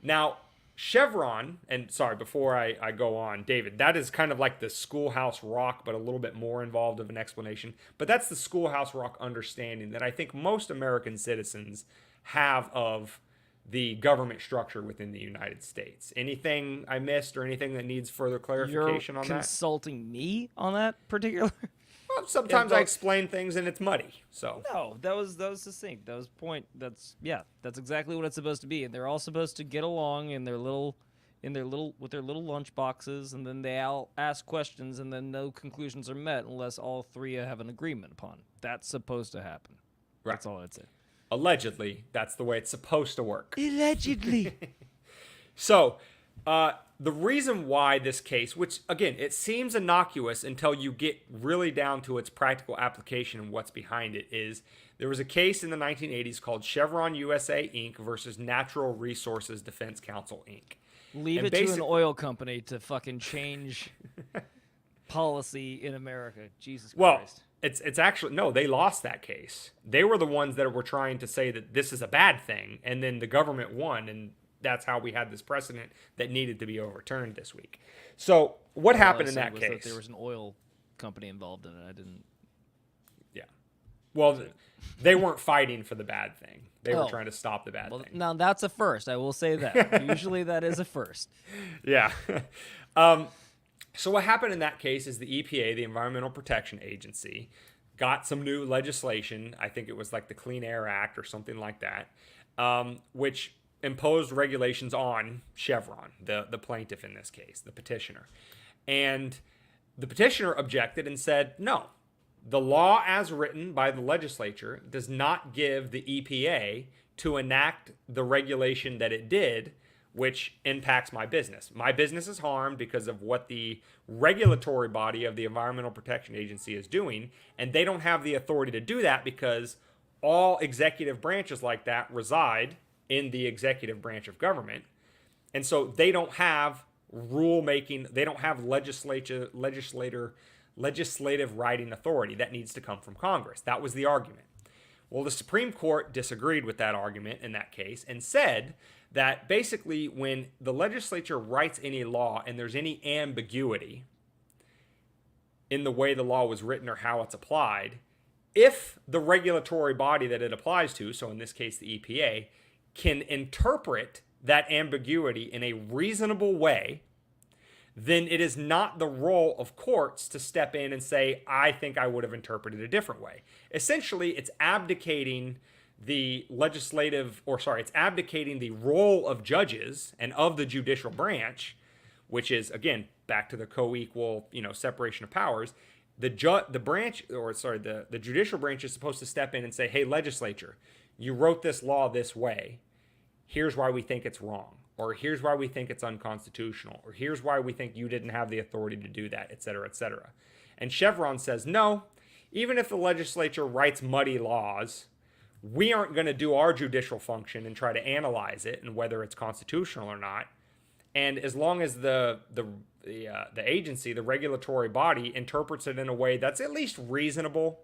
Now, Chevron, and sorry, before I go on, David, that is kind of like the Schoolhouse Rock, but a little bit more involved of an explanation. But that's the Schoolhouse Rock understanding that I think most American citizens have of the government structure within the United States. Anything I missed or anything that needs further clarification on that? You're consulting me on that particular? Well, sometimes I explain things and it's muddy. So no, that was succinct. That was point. That's exactly what it's supposed to be. And they're all supposed to get along with their little lunch boxes, and then they all ask questions, and then no conclusions are met unless all three have an agreement upon. That's supposed to happen. Right. That's all I'd say. Allegedly, that's the way it's supposed to work. Allegedly. So, the reason why this case, which again, it seems innocuous until you get really down to its practical application and what's behind it, is there was a case in the 1980s called Chevron USA Inc. versus Natural Resources Defense Council Inc. Leave it to an oil company to fucking change policy in America. Jesus Christ. It's actually, no, they lost that case. They were the ones that were trying to say that this is a bad thing, and then the government won, and that's how we had this precedent that needed to be overturned this week. So what happened in that case? That there was an oil company involved in it. I didn't. Yeah. Well, they weren't fighting for the bad thing. They were trying to stop the bad thing. Now that's a first. I will say that. Usually that is a first. Yeah. So what happened in that case is the EPA, the Environmental Protection Agency, got some new legislation. I think it was like the Clean Air Act or something like that, which imposed regulations on Chevron, the plaintiff in this case, the petitioner. And the petitioner objected and said, no, the law as written by the legislature does not give the EPA to enact the regulation that it did, which impacts my business. My business is harmed because of what the regulatory body of the Environmental Protection Agency is doing, and they don't have the authority to do that because all executive branches like that reside in the executive branch of government. And so they don't have rulemaking, they don't have legislative writing authority. That needs to come from Congress. That was the argument. Well, the Supreme Court disagreed with that argument in that case and said that basically when the legislature writes any law and there's any ambiguity in the way the law was written or how it's applied, if the regulatory body that it applies to, so in this case the EPA, can interpret that ambiguity in a reasonable way, then it is not the role of courts to step in and say, I think I would have interpreted a different way. Essentially, it's abdicating it's abdicating the role of judges and of the judicial branch, which is, again, back to the co-equal, separation of powers. The judicial branch is supposed to step in and say, hey, legislature, you wrote this law this way. Here's why we think it's wrong. Or here's why we think it's unconstitutional. Or here's why we think you didn't have the authority to do that, et cetera, et cetera. And Chevron says, no, even if the legislature writes muddy laws, we aren't going to do our judicial function and try to analyze it and whether it's constitutional or not. And as long as the agency, the regulatory body, interprets it in a way that's at least reasonable,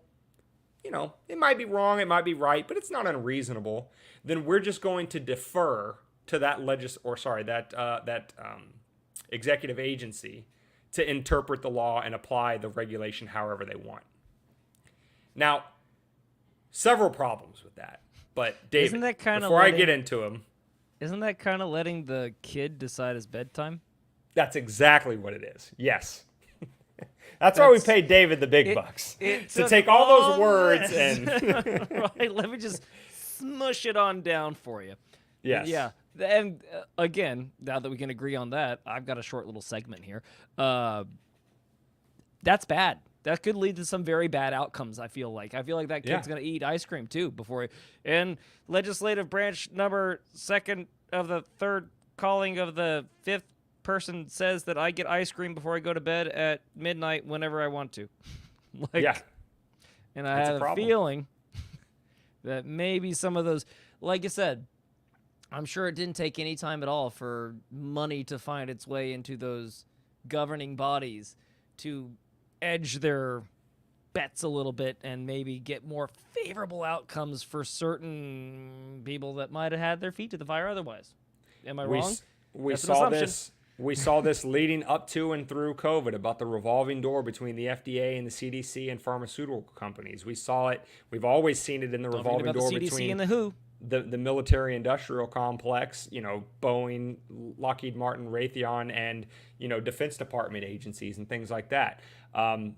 it might be wrong, it might be right, but it's not unreasonable, then we're just going to defer to that executive agency to interpret the law and apply the regulation however they want. Now, several problems with that, but David, before I get into them, isn't that kind of letting the kid decide his bedtime? That's exactly what it is. Yes. That's why we paid David the big bucks. To take all those words and right, let me just smush it on down for you. yes. Yeah. And again, now that we can agree on that, I've got a short little segment here. That's bad. That could lead to some very bad outcomes, I feel like. I feel like that kid's going to eat ice cream, too, before... And legislative branch number 2nd of the 3rd calling of the 5th person says that I get ice cream before I go to bed at midnight whenever I want to. Yeah. And I have a feeling that maybe some of those... Like I said, I'm sure it didn't take any time at all for money to find its way into those governing bodies to edge their bets a little bit and maybe get more favorable outcomes for certain people that might have had their feet to the fire otherwise. Am I wrong? We saw this. We saw this leading up to and through COVID about the revolving door between the FDA and the CDC and pharmaceutical companies. We saw it. We've always seen it in the revolving door the CDC between and the WHO. The military-industrial complex, Boeing, Lockheed Martin, Raytheon, and, Defense Department agencies and things like that.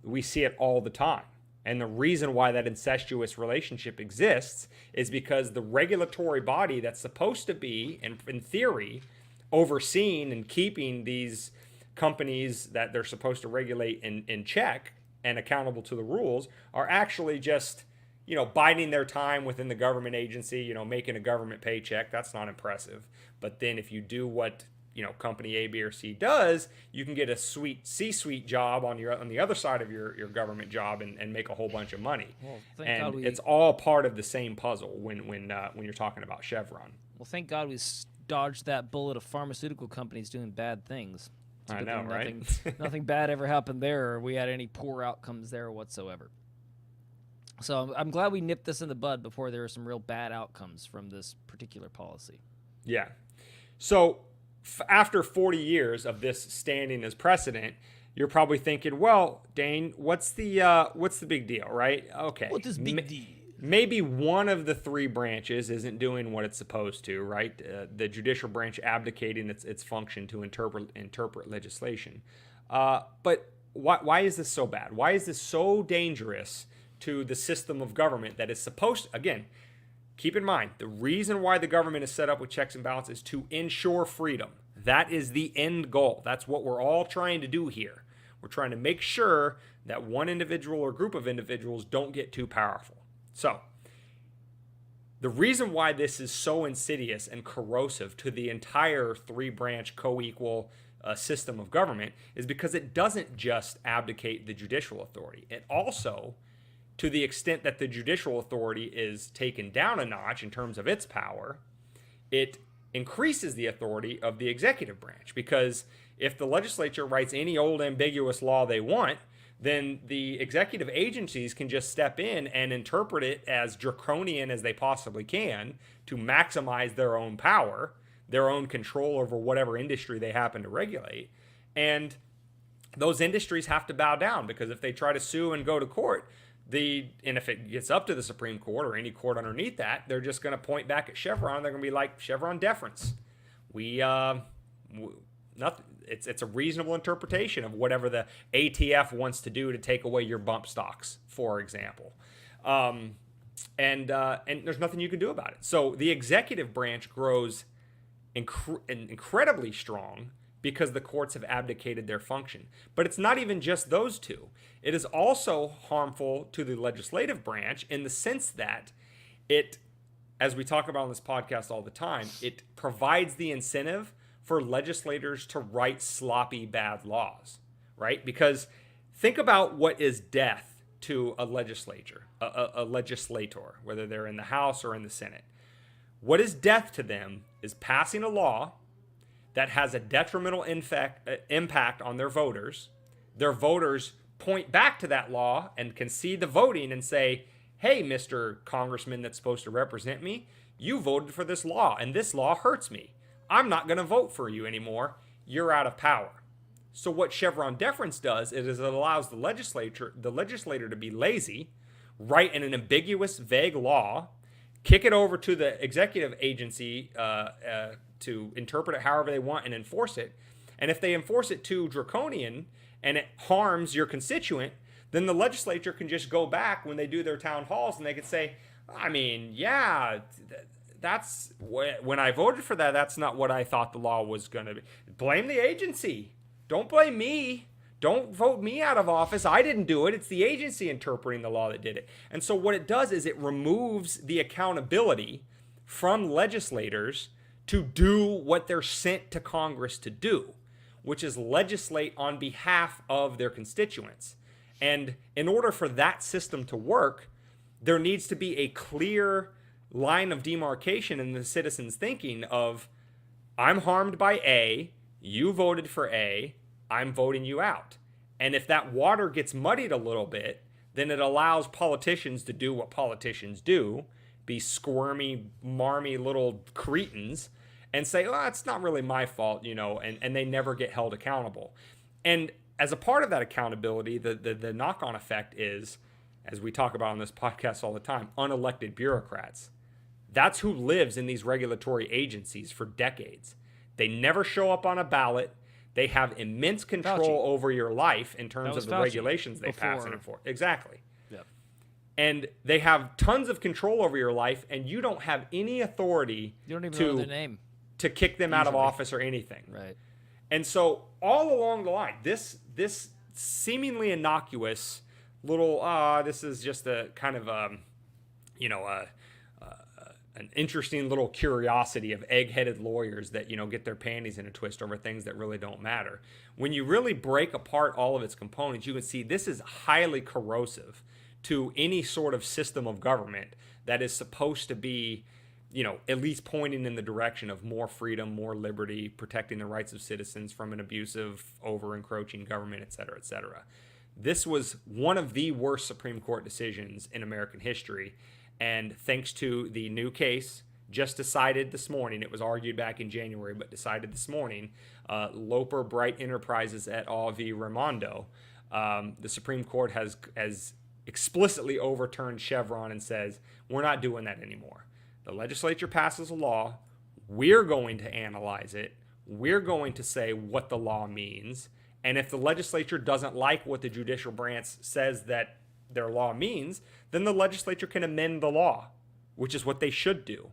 We see it all the time. And the reason why that incestuous relationship exists is because the regulatory body that's supposed to be, in theory, overseeing and keeping these companies that they're supposed to regulate in check and accountable to the rules are actually just... biding their time within the government agency, making a government paycheck. That's not impressive. But then if you do what, company A, B, or C does, you can get a sweet C-suite job on the other side of your government job and make a whole bunch of money. Well, and it's all part of the same puzzle when you're talking about Chevron. Well, thank God we dodged that bullet of pharmaceutical companies doing bad things. I know, right? Nothing bad ever happened there, or we had any poor outcomes there whatsoever. So I'm glad we nipped this in the bud before there were some real bad outcomes from this particular policy. Yeah. So after 40 years of this standing as precedent, you're probably thinking, well, Dane, what's the big deal, right? Okay. What is big deal? Maybe one of the 3 branches isn't doing what it's supposed to, right? The judicial branch abdicating its function to interpret legislation. But why is this so bad? Why is this so dangerous to the system of government that is supposed, again, keep in mind, the reason why the government is set up with checks and balances is to ensure freedom. That is the end goal. That's what we're all trying to do here. We're trying to make sure that one individual or group of individuals don't get too powerful. So, the reason why this is so insidious and corrosive to the entire 3-branch co-equal system of government is because it doesn't just abdicate the judicial authority. It also, to the extent that the judicial authority is taken down a notch in terms of its power, it increases the authority of the executive branch. Because if the legislature writes any old ambiguous law they want, then the executive agencies can just step in and interpret it as draconian as they possibly can to maximize their own power, their own control over whatever industry they happen to regulate. And those industries have to bow down, because if they try to sue and go to court, and if it gets up to the Supreme Court or any court underneath that, they're just going to point back at Chevron. They're going to be like, Chevron deference. Nothing. It's a reasonable interpretation of whatever the ATF wants to do to take away your bump stocks, for example. And there's nothing you can do about it. So the executive branch grows incredibly strong because the courts have abdicated their function. But it's not even just those two. It is also harmful to the legislative branch in the sense that it, as we talk about on this podcast all the time, it provides the incentive for legislators to write sloppy, bad laws, right? Because think about what is death to a legislator, whether they're in the House or in the Senate. What is death to them is passing a law that has a detrimental impact on their voters. Their voters point back to that law and concede the voting and say, hey, Mr. Congressman that's supposed to represent me, you voted for this law, and this law hurts me. I'm not going to vote for you anymore. You're out of power. So what Chevron deference does is it allows the legislator to be lazy, write in an ambiguous, vague law, kick it over to the executive agency to interpret it however they want and enforce it, And if they enforce it too draconian and it harms your constituent, then the legislature can just go back when they do their town halls and they can say, I mean, yeah, that's when I voted for that, that's not what I thought the law was going to be. Blame the agency. Don't blame me. Don't vote me out of office. I didn't do it. It's the agency interpreting the law that did it. And so what it does is it removes the accountability from legislators to do what they're sent to Congress to do, which is legislate on behalf of their constituents. And in order for that system to work, there needs to be a clear line of demarcation in the citizens' thinking of, I'm harmed by A, you voted for A, I'm voting you out. And if that water gets muddied a little bit, then it allows politicians to do what politicians do, be squirmy, marmy little cretins, and say, well, it's not really my fault, and they never get held accountable. And as a part of that accountability, the knock-on effect is, as we talk about on this podcast all the time, unelected bureaucrats. That's who lives in these regulatory agencies for decades. They never show up on a ballot. They have immense control over your life in terms of the regulations they pass and enforce. Exactly. Yep. And they have tons of control over your life, and you don't have any authority you don't even know their name to kick them out of office or anything. Right. And so all along the line, this seemingly innocuous little, this is just a kind of, an interesting little curiosity of egg-headed lawyers that, get their panties in a twist over things that really don't matter. When you really break apart all of its components, you can see this is highly corrosive to any sort of system of government that is supposed to be, at least pointing in the direction of more freedom, more liberty, protecting the rights of citizens from an abusive, over-encroaching government, et cetera, et cetera. This was one of the worst Supreme Court decisions in American history. And thanks to the new case just decided this morning, it was argued back in January, but decided this morning, Loper Bright Enterprises et al. V. Raimondo, the Supreme Court has explicitly overturned Chevron and says, we're not doing that anymore. The legislature passes a law. We're going to analyze it. We're going to say what the law means. And if the legislature doesn't like what the judicial branch says that their law means, then the legislature can amend the law, which is what they should do.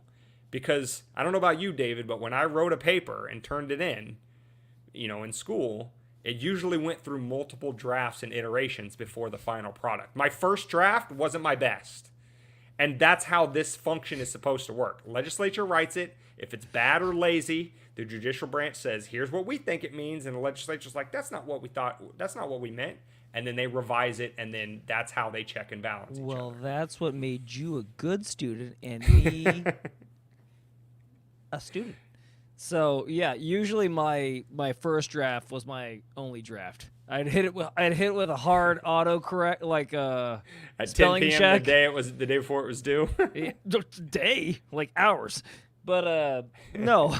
Because I don't know about you, David, but when I wrote a paper and turned it in school, it usually went through multiple drafts and iterations before the final product. My first draft wasn't my best. And that's how this function is supposed to work. Legislature writes it. If it's bad or lazy, the judicial branch says, here's what we think it means. And the legislature's like, that's not what we thought. That's not what we meant. And then they revise it, and then that's how they check and balance each other. Well, that's what made you a good student and me a student. So, yeah, usually my first draft was my only draft. I'd hit it with a hard autocorrect, like at spelling 10 p.m. check. The day before it was due. Day, like hours. But no.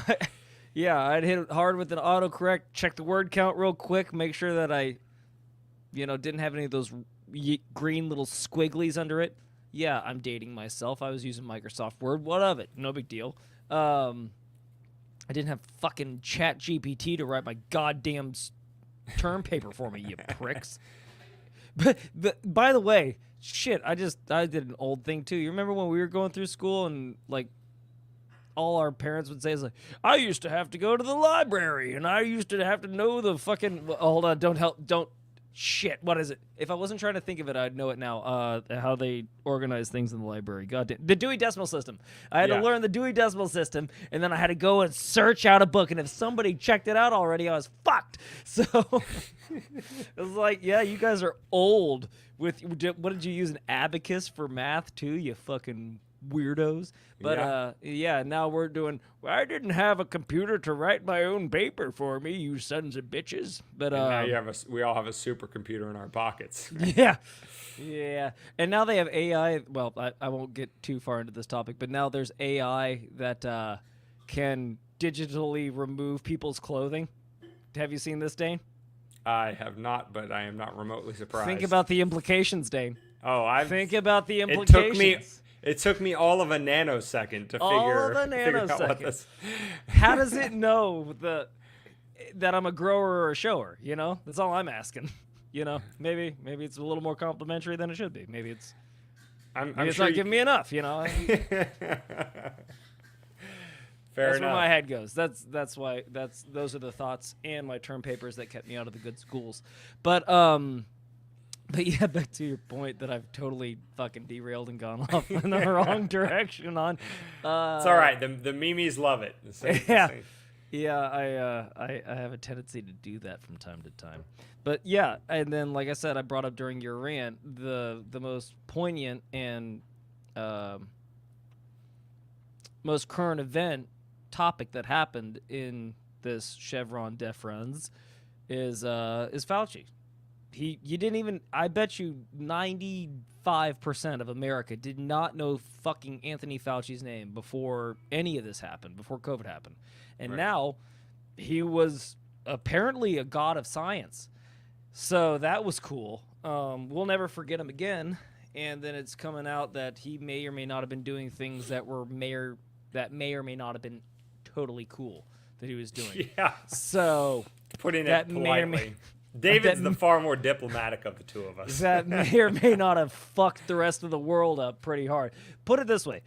Yeah, I'd hit it hard with an autocorrect, check the word count real quick, make sure that I didn't have any of those green little squigglies under it. Yeah, I'm dating myself. I was using Microsoft Word. What of it? No big deal. I didn't have fucking Chat GPT to write my goddamn term paper for me, you pricks. But by the way, shit, I did an old thing too. You remember when we were going through school and like all our parents would say is like, I used to have to go to the library and I used to have to know the fucking hold on, don't shit, what is it? If I wasn't trying to think of it, I'd know it now. How they organize things in the library. Goddamn. The Dewey Decimal System. I had to learn the Dewey Decimal System, and then I had to go and search out a book, and if somebody checked it out already, I was fucked. So it was like, yeah, you guys are old. What did you use, an abacus for math, too, you fucking weirdos? But now we're doing, I didn't have a computer to write my own paper for me, you sons of bitches. But and now we all have a supercomputer in our pockets. Yeah. And now they have AI. Well, I won't get too far into this topic, but now there's AI that can digitally remove people's clothing. Have you seen this, Dane? I have not, but I am not remotely surprised. Think about the implications, Dane. Think about the implications. It took me all of a nanosecond to figure out what this. How does it know that I'm a grower or a shower. You know, that's all I'm asking. You know, maybe it's a little more complimentary than it should be. Maybe it's I'm it's sure not giving me enough. You know. Fair That's enough. where my head goes. Those are the thoughts and my term papers that kept me out of the good schools. But yeah, back to your point that I've totally fucking derailed and gone off in the wrong direction on. It's all right. The memes love it. Yeah. Yeah, I have a tendency to do that from time to time. But yeah, and then like I said, I brought up during your rant the most poignant and most current event topic that happened in this Chevron Deference is Fauci. You didn't even, I bet you 95% of America did not know fucking Anthony Fauci's name before any of this happened, before COVID happened. And now he was apparently a god of science. So that was cool. We'll never forget him again. And then it's coming out that he may or may not have been doing things that may or may not have been totally cool that he was doing. Yeah. So putting it politely. David's the far more diplomatic of the two of us. That may or may not have fucked the rest of the world up pretty hard. Put it this way.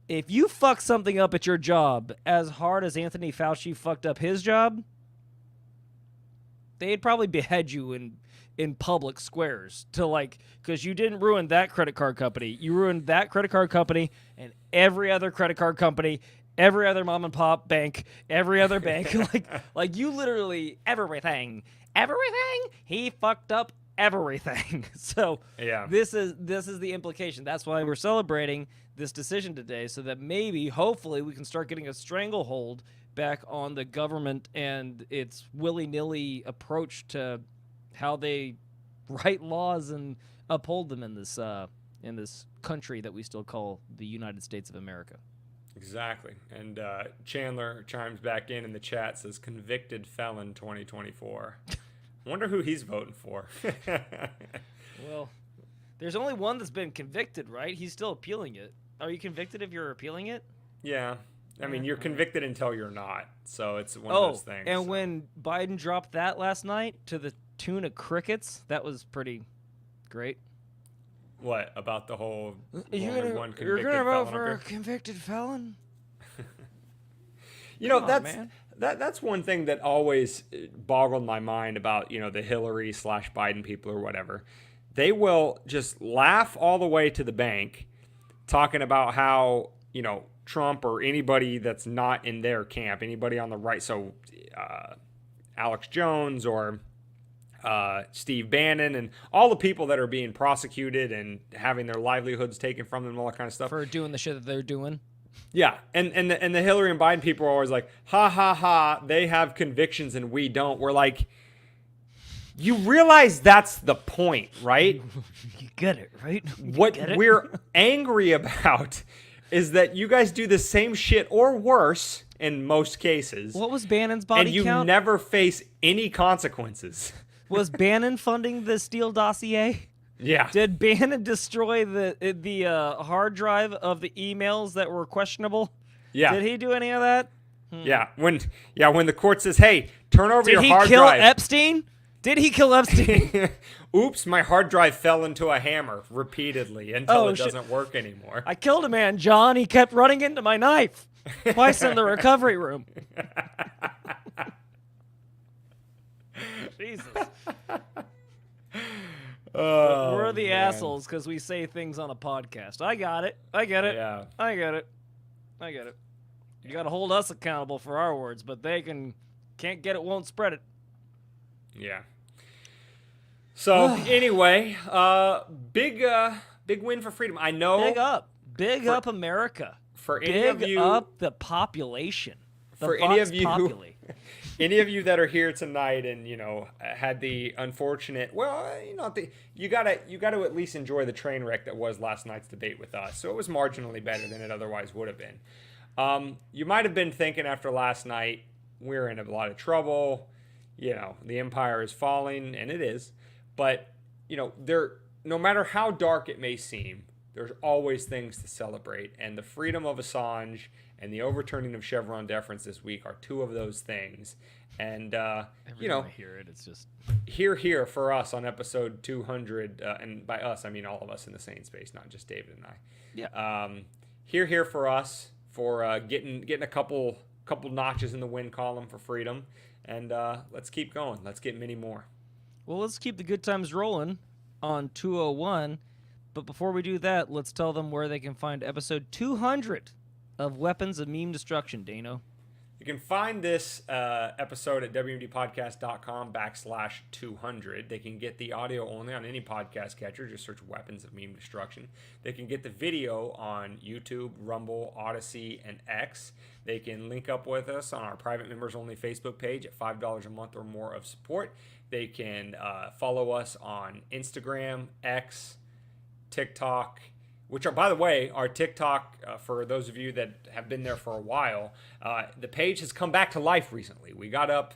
If you fuck something up at your job as hard as Anthony Fauci fucked up his job, they'd probably behead you in public squares because you didn't ruin that credit card company. You ruined that credit card company and every other credit card company, every other mom and pop bank, every other bank. like you literally everything. He fucked up everything. So yeah, this is the implication. That's why we're celebrating this decision today, so that maybe, hopefully, we can start getting a stranglehold back on the government and its willy-nilly approach to how they write laws and uphold them in this country that we still call the United States of America. Exactly. And Chandler chimes back in the chat, says convicted felon 2024. I wonder who he's voting for. Well, there's only one that's been convicted, right? He's still appealing it. Are you convicted if you're appealing it? Yeah. I mean, you're convicted until you're not. So it's one of those things. And when Biden dropped that last night to the tune of crickets, that was pretty great. What about the whole you're gonna vote for a convicted felon? You know, that's one thing that always boggled my mind about, the Hillary / Biden people or whatever. They will just laugh all the way to the bank, talking about how Trump or anybody that's not in their camp, anybody on the right, so Alex Jones or Steve Bannon and all the people that are being prosecuted and having their livelihoods taken from them and all that kind of stuff. For doing the shit that they're doing. Yeah, and the Hillary and Biden people are always like, ha, ha, ha, they have convictions and we don't. We're like, you realize that's the point, right? You get it, right? What we're angry about is that you guys do the same shit or worse in most cases. What was Bannon's body count? And you never face any consequences. Was Bannon funding the Steele dossier? Yeah. Did Bannon destroy the hard drive of the emails that were questionable? Yeah. Did he do any of that? Yeah. When the court says, "Hey, turn over your hard drive." Did he kill Epstein? Did he kill Epstein? Oops, my hard drive fell into a hammer repeatedly until it doesn't work anymore. I killed a man, John. He kept running into my knife. Twice in the recovery room. Jesus. Oh, we're the man. assholes because we say things on a podcast. I got it. Yeah. I get it. You got to hold us accountable for our words, but they can't get it, won't spread it. Yeah. So anyway, big win for freedom. I know. Big up America. For any of you, up the population. For any of you, any of you that are here tonight and had the unfortunate, you gotta at least enjoy the train wreck that was last night's debate with us. So it was marginally better than it otherwise would have been. You might have been thinking after last night, we're in a lot of trouble. The empire is falling, and it is. But no matter how dark it may seem, there's always things to celebrate. And the freedom of Assange and the overturning of Chevron deference this week are two of those things. And, Every time I hear it, it's just... Here for us on episode 200, and by us, I mean all of us in the sane space, not just David and I. Yeah. Here for us for getting a couple notches in the win column for freedom. And let's keep going. Let's get many more. Well, let's keep the good times rolling on 201. But before we do that, let's tell them where they can find episode 200 of Weapons of Meme Destruction, Dano. You can find this episode at wmdpodcast.com/200. They can get the audio only on any podcast catcher. Just search Weapons of Meme Destruction. They can get the video on YouTube, Rumble, Odyssey, and X. They can link up with us on our private members only Facebook page at $5 a month or more of support. They can follow us on Instagram, X, TikTok, which are, by the way, our TikTok, for those of you that have been there for a while, the page has come back to life recently. We got up,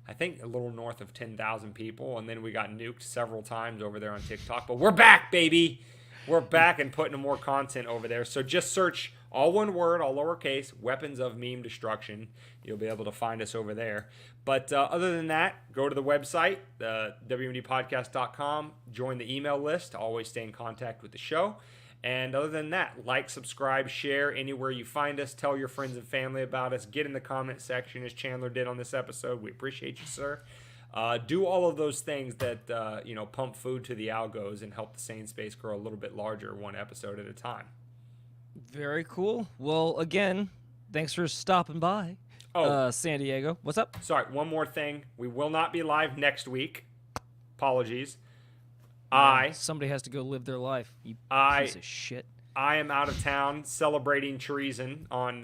I think, a little north of 10,000 people, and then we got nuked several times over there on TikTok. But we're back, baby. We're back and putting more content over there. So just search, all one word, all lowercase, Weapons of Meme Destruction. You'll be able to find us over there. But other than that, go to the website, WMDpodcast.com, join the email list to always stay in contact with the show. And other than that, like, subscribe, share anywhere you find us. Tell your friends and family about us. Get in the comment section as Chandler did on this episode. We appreciate you, sir. Do all of those things that, pump food to the algos and help the sane space grow a little bit larger one episode at a time. Very cool. Well, again, thanks for stopping by, San Diego. What's up? Sorry, one more thing. We will not be live next week. Apologies. Somebody has to go live their life. You piece of shit. I am out of town celebrating treason on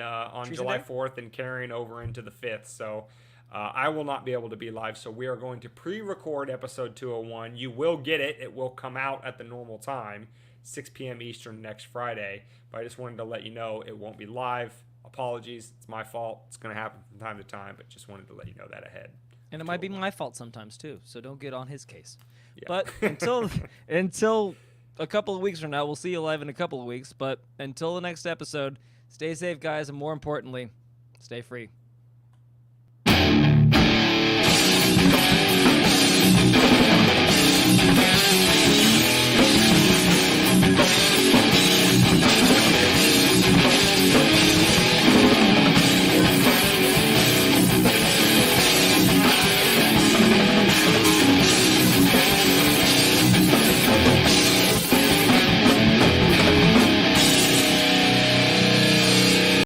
July 4th and carrying over into the 5th. So I will not be able to be live. So we are going to pre-record episode 201. You will get it. It will come out at the normal time, 6 p.m. Eastern next Friday. But I just wanted to let you know it won't be live. Apologies. It's my fault. It's going to happen from time to time, but just wanted to let you know that ahead. And it might be my fault sometimes too, so don't get on his case. Yeah. But until a couple of weeks from now, we'll see you live in a couple of weeks. But until the next episode, stay safe, guys, and more importantly, stay free.